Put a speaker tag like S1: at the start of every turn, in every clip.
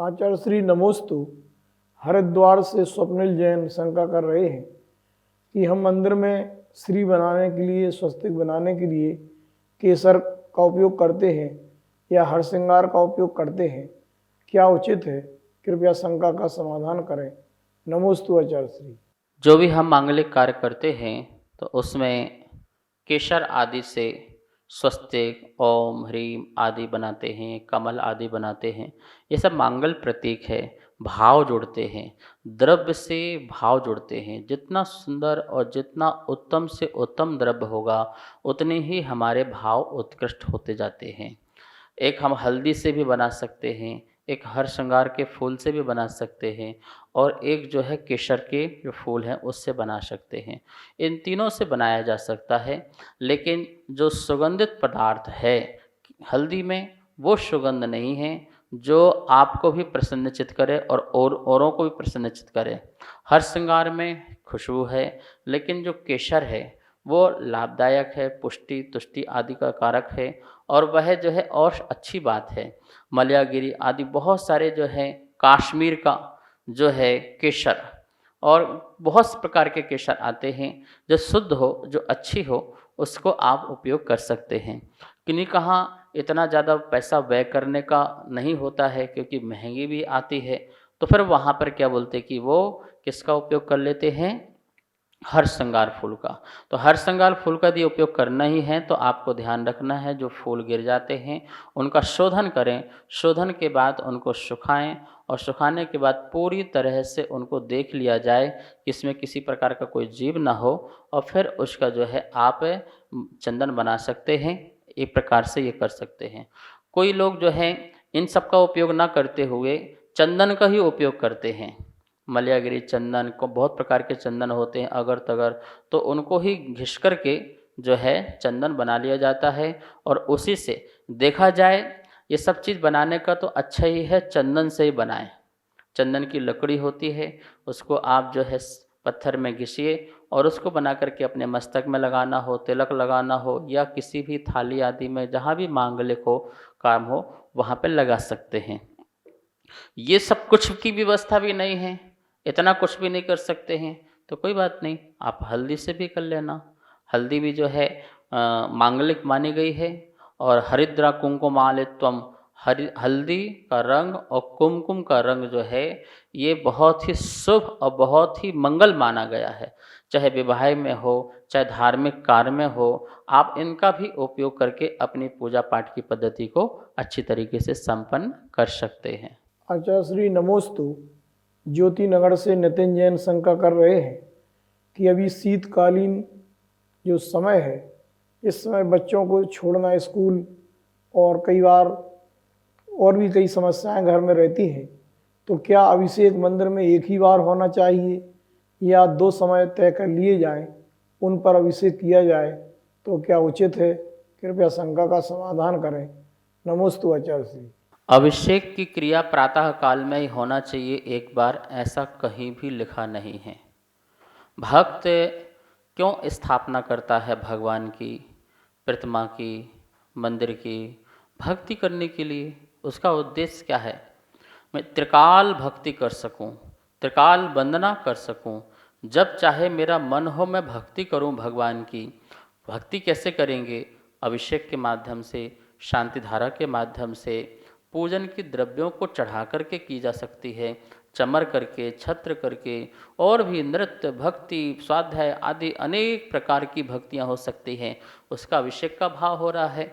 S1: आचार्य श्री नमोस्तु। हरिद्वार से स्वप्निल जैन शंका कर रहे हैं कि हम मंदिर में श्री बनाने के लिए, स्वस्तिक बनाने के लिए केसर का उपयोग करते हैं या हरसिंगार का उपयोग करते हैं, क्या उचित है? कृपया शंका का समाधान करें। नमोस्तु आचार्य श्री।
S2: जो भी हम मांगलिक कार्य करते हैं तो उसमें केसर आदि से स्वस्तिक, ओम ह्रीम आदि बनाते हैं, कमल आदि बनाते हैं। ये सब मांगल प्रतीक है। भाव जुड़ते हैं, द्रव्य से भाव जुड़ते हैं। जितना सुंदर और जितना उत्तम से उत्तम द्रव्य होगा उतने ही हमारे भाव उत्कृष्ट होते जाते हैं। एक हम हल्दी से भी बना सकते हैं, एक हर श्रृंगार के फूल से भी बना सकते हैं, और एक जो है केसर के जो फूल हैं उससे बना सकते हैं। इन तीनों से बनाया जा सकता है। लेकिन जो सुगंधित पदार्थ है हल्दी में, वो सुगंध नहीं है जो आपको भी प्रसन्नचित करे और औरों को भी प्रसन्नचित करे। हर श्रृंगार में खुशबू है, लेकिन जो केसर है वो लाभदायक है, पुष्टि तुष्टि आदि का कारक है। और वह जो है और अच्छी बात है, मलयागिरी आदि बहुत सारे जो है, कश्मीर का जो है केसर और बहुत से प्रकार के केसर आते हैं जो शुद्ध हो, जो अच्छी हो, उसको आप उपयोग कर सकते हैं। किन्हीं कहाँ इतना ज़्यादा पैसा व्यय करने का नहीं होता है क्योंकि महंगी भी आती है, तो फिर वहाँ पर क्या बोलते हैं कि वो किसका उपयोग कर लेते हैं, हर श्रृंगार फूल का। तो हर श्रृंगार फूल का यदि उपयोग करना ही है तो आपको ध्यान रखना है, जो फूल गिर जाते हैं उनका शोधन करें। शोधन के बाद उनको सुखाएं, और सुखाने के बाद पूरी तरह से उनको देख लिया जाए कि इसमें किसी प्रकार का कोई जीव ना हो, और फिर उसका जो है आप चंदन बना सकते हैं। एक प्रकार से ये कर सकते हैं। कोई लोग जो है इन सब का उपयोग ना करते हुए चंदन का ही उपयोग करते हैं। मलयागिरी चंदन को, बहुत प्रकार के चंदन होते हैं अगर तगर, तो उनको ही घिस कर के जो है चंदन बना लिया जाता है। और उसी से देखा जाए, ये सब चीज़ बनाने का तो अच्छा ही है चंदन से ही बनाएं। चंदन की लकड़ी होती है, उसको आप जो है पत्थर में घिसिए और उसको बना करके अपने मस्तक में लगाना हो, तिलक लगाना हो, या किसी भी थाली आदि में जहाँ भी मांगलिक हो, काम हो, वहाँ पे लगा सकते हैं। ये सब कुछ की व्यवस्था भी नहीं है, इतना कुछ भी नहीं कर सकते हैं, तो कोई बात नहीं, आप हल्दी से भी कर लेना। हल्दी भी जो है मांगलिक मानी गई है। और हरिद्रा कुंकुमालित्वम, हल्दी का रंग और कुमकुम का रंग जो है ये बहुत ही शुभ और बहुत ही मंगल माना गया है। चाहे विवाह में हो, चाहे धार्मिक कार्य में हो, आप इनका भी उपयोग करके अपनी पूजा पाठ की पद्धति को अच्छी तरीके से संपन्न कर सकते हैं।
S1: आचार्य श्री नमोस्तु। ज्योति नगर से नितिन जैन शंका कर रहे हैं कि अभी शीतकालीन जो समय है, इस समय बच्चों को छोड़ना स्कूल, और कई बार और भी कई समस्याएं घर में रहती हैं, तो क्या अभिषेक मंदिर में एक ही बार होना चाहिए या दो समय तय कर लिए जाएं, उन पर अभिषेक किया जाए तो क्या उचित है? कृपया शंका का समाधान करें। नमोस्तु आचार्य श्री।
S2: अभिषेक की क्रिया प्रातः काल में ही होना चाहिए एक बार, ऐसा कहीं भी लिखा नहीं है। भक्त क्यों स्थापना करता है भगवान की प्रतिमा की, मंदिर की? भक्ति करने के लिए। उसका उद्देश्य क्या है? मैं त्रिकाल भक्ति कर सकूं, त्रिकाल वंदना कर सकूं, जब चाहे मेरा मन हो मैं भक्ति करूं भगवान की। भक्ति कैसे करेंगे? अभिषेक के माध्यम से, शांति धारा के माध्यम से, पूजन की द्रव्यों को चढ़ा करके की जा सकती है, चमर करके, छत्र करके, और भी नृत्य, भक्ति, स्वाध्याय आदि अनेक प्रकार की भक्तियां हो सकती हैं। उसका अभिषेक का भाव हो रहा है।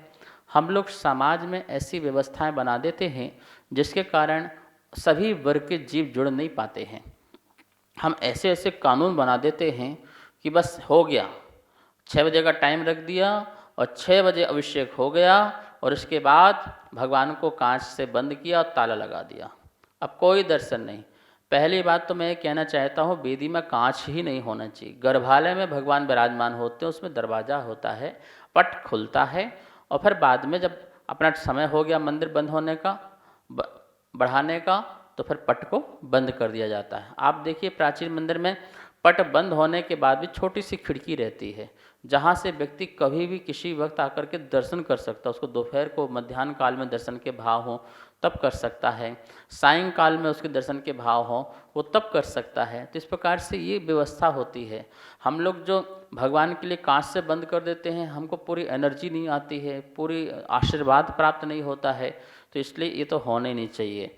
S2: हम लोग समाज में ऐसी व्यवस्थाएं बना देते हैं जिसके कारण सभी वर्ग के जीव जुड़ नहीं पाते हैं। हम ऐसे ऐसे कानून बना देते हैं कि बस हो गया, 6 बजे का टाइम रख दिया और 6 बजे अभिषेक हो गया, और इसके बाद भगवान को कांच से बंद किया और ताला लगा दिया। अब कोई दर्शन नहीं। पहली बात तो मैं ये कहना चाहता हूँ, वेदी में कांच ही नहीं होना चाहिए। गर्भालय में भगवान विराजमान होते हैं, उसमें दरवाज़ा होता है, पट खुलता है, और फिर बाद में जब अपना समय हो गया मंदिर बंद होने का, बढ़ाने का, तो फिर पट को बंद कर दिया जाता है। आप देखिए प्राचीन मंदिर में पट बंद होने के बाद भी छोटी सी खिड़की रहती है, जहाँ से व्यक्ति कभी भी किसी वक्त आकर के दर्शन कर सकता है। उसको दोपहर को, मध्याह्न काल में दर्शन के भाव हो तब कर सकता है, सायंकाल में उसके दर्शन के भाव हों वो तब कर सकता है। तो इस प्रकार से ये व्यवस्था होती है। हम लोग जो भगवान के लिए कांच से बंद कर देते हैं, हमको पूरी एनर्जी नहीं आती है, पूरी आशीर्वाद प्राप्त नहीं होता है, तो इसलिए ये तो होना ही नहीं चाहिए।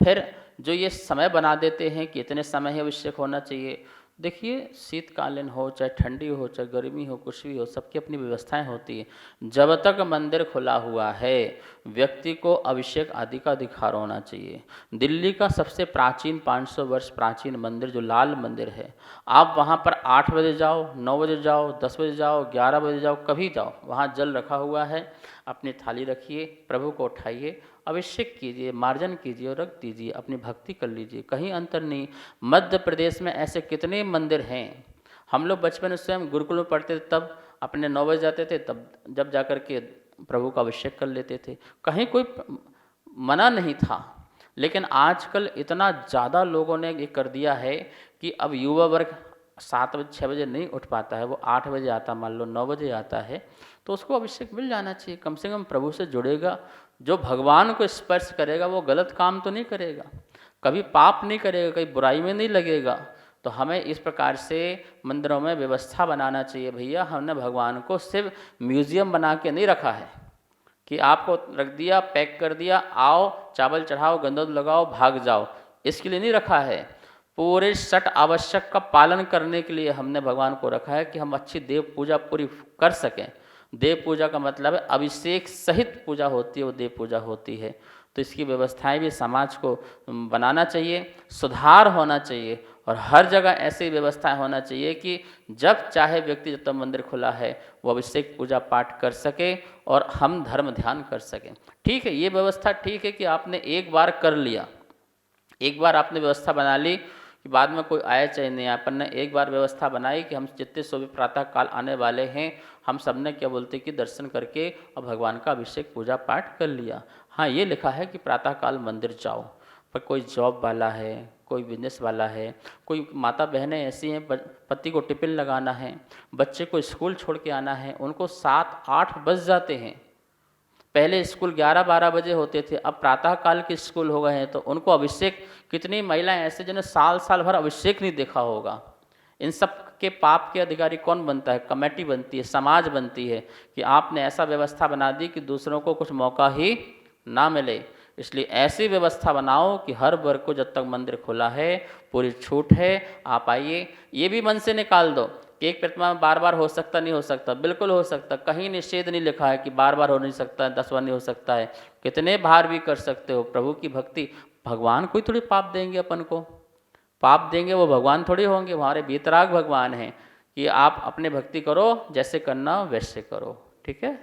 S2: फिर जो ये समय बना देते हैं कि इतने समय ही अभिषेक होना चाहिए, देखिए शीतकालीन हो चाहे ठंडी हो चाहे गर्मी हो कुछ भी हो, सबकी अपनी व्यवस्थाएं होती है। जब तक मंदिर खुला हुआ है व्यक्ति को अभिषेक आदि का अधिकार होना चाहिए। दिल्ली का सबसे प्राचीन 500 वर्ष प्राचीन मंदिर जो लाल मंदिर है, आप वहाँ पर 8 बजे जाओ, 9 बजे जाओ, 10 बजे जाओ, 11 बजे जाओ, कभी जाओ, वहाँ जल रखा हुआ है, अपनी थाली रखिए, प्रभु को उठाइए, अभिषेक कीजिए, मार्जन कीजिए और रख दीजिए, अपनी भक्ति कर लीजिए, कहीं अंतर नहीं। मध्य प्रदेश में ऐसे कितने मंदिर हैं। हम लोग बचपन में स्वयं गुरुकुल में पढ़ते थे, तब अपने 9 बजे जाते थे, तब जब जाकर के प्रभु का अभिषेक कर लेते थे, कहीं कोई मना नहीं था। लेकिन आजकल इतना ज़्यादा लोगों ने ये कर दिया है कि अब युवा वर्ग 7 बजे 6 बजे नहीं उठ पाता है, वो 8 बजे आता, मान लो 9 बजे आता है, तो उसको अभिषेक मिल जाना चाहिए। कम से कम प्रभु से जुड़ेगा, जो भगवान को स्पर्श करेगा वो गलत काम तो नहीं करेगा, कभी पाप नहीं करेगा, कहीं बुराई में नहीं लगेगा। तो हमें इस प्रकार से मंदिरों में व्यवस्था बनाना चाहिए। भैया हमने भगवान को सिर्फ म्यूजियम बना के नहीं रखा है कि आपको रख दिया, पैक कर दिया, आओ चावल चढ़ाओ, गंधोद लगाओ, भाग जाओ, इसके लिए नहीं रखा है। पूरे 6 आवश्यक का पालन करने के लिए हमने भगवान को रखा है कि हम अच्छी देव पूजा पूरी कर सकें। देव पूजा का मतलब है अभिषेक सहित पूजा होती है, वो देव पूजा होती है। तो इसकी व्यवस्थाएं भी समाज को बनाना चाहिए, सुधार होना चाहिए, और हर जगह ऐसी व्यवस्थाएं होना चाहिए कि जब चाहे व्यक्ति, जब तक मंदिर खुला है, वो अभिषेक पूजा पाठ कर सके और हम धर्म ध्यान कर सकें। ठीक है, ये व्यवस्था ठीक है कि आपने एक बार कर लिया, एक बार आपने व्यवस्था बना ली कि बाद में कोई आया चाहे नहीं, अपन ने एक बार व्यवस्था बनाई कि हम जितने सो भी प्रातः काल आने वाले हैं, हम सब ने क्या बोलते कि दर्शन करके और भगवान का अभिषेक पूजा पाठ कर लिया। हाँ, ये लिखा है कि प्रातः काल मंदिर जाओ, पर कोई जॉब वाला है, कोई बिजनेस वाला है, कोई माता बहनें ऐसी हैं पति को टिफिन लगाना है, बच्चे को स्कूल छोड़ के आना है, उनको 7-8 बज जाते हैं। पहले स्कूल 11-12 बजे होते थे, अब प्रातः काल के स्कूल हो गए हैं, तो उनको अभिषेक, कितनी महिलाएं ऐसे जिन्हें साल भर अभिषेक नहीं देखा होगा। इन सब के पाप के अधिकारी कौन बनता है? कमेटी बनती है, समाज बनती है कि आपने ऐसा व्यवस्था बना दी कि दूसरों को कुछ मौका ही ना मिले। इसलिए ऐसी व्यवस्था बनाओ कि हर वर्ग को जब तक मंदिर खुला है पूरी छूट है, आप आइए। ये भी मन से निकाल दो कि एक प्रतिमा में बार बार हो सकता, नहीं हो सकता, बिल्कुल हो सकता। कहीं निषेध नहीं लिखा है कि बार बार हो नहीं सकता है, 10 बार नहीं हो सकता है, कितने बार भी कर सकते हो। प्रभु की भक्ति, भगवान कोई थोड़ी पाप देंगे अपन को, पाप देंगे वो भगवान थोड़ी होंगे, हमारे बीतराग भगवान हैं कि आप अपने भक्ति करो, जैसे करना वैसे करो। ठीक है,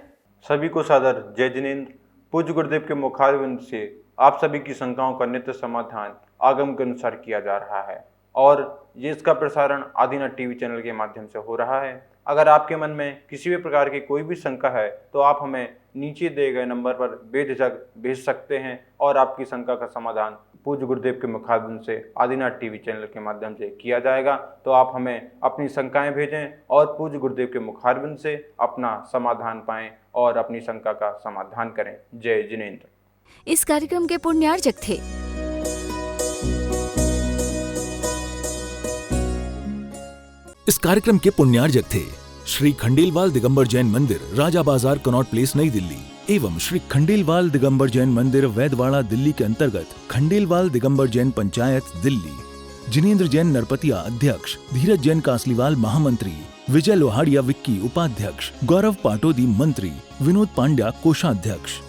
S3: सभी को सादर जय जिनेंद्र। पूज्य गुरुदेव के मुखारविंद से आप सभी की शंकाओं का नित्य समाधान आगम के अनुसार किया जा रहा है, और ये इसका प्रसारण आदिनाथ टीवी चैनल के माध्यम से हो रहा है। अगर आपके मन में किसी भी प्रकार की कोई भी शंका है तो आप हमें नीचे दिए गए नंबर पर बेझिझक भेज सकते हैं, और आपकी शंका का समाधान पूज्य गुरुदेव के मुखारविंद से आदिनाथ टीवी चैनल के माध्यम से किया जाएगा। तो आप हमें अपनी शंकाएं भेजें और पूज्य गुरुदेव के मुखारविंद से अपना समाधान पाएं और अपनी शंका का समाधान करें। जय जिनेंद्र।
S4: इस कार्यक्रम के पुण्यार्जक थे
S5: श्री खंडेलवाल दिगंबर जैन मंदिर, राजा बाजार, कनॉट प्लेस, नई दिल्ली, एवं श्री खंडेलवाल दिगंबर जैन मंदिर, वैदवाड़ा, दिल्ली के अंतर्गत खंडेलवाल दिगंबर जैन पंचायत, दिल्ली। जिनेंद्र जैन नरपतिया अध्यक्ष, धीरज जैन कासलीवाल महामंत्री, विजय लोहाड़िया विक्की उपाध्यक्ष, गौरव पाटोदी मंत्री, विनोद पांड्या कोषाध्यक्ष।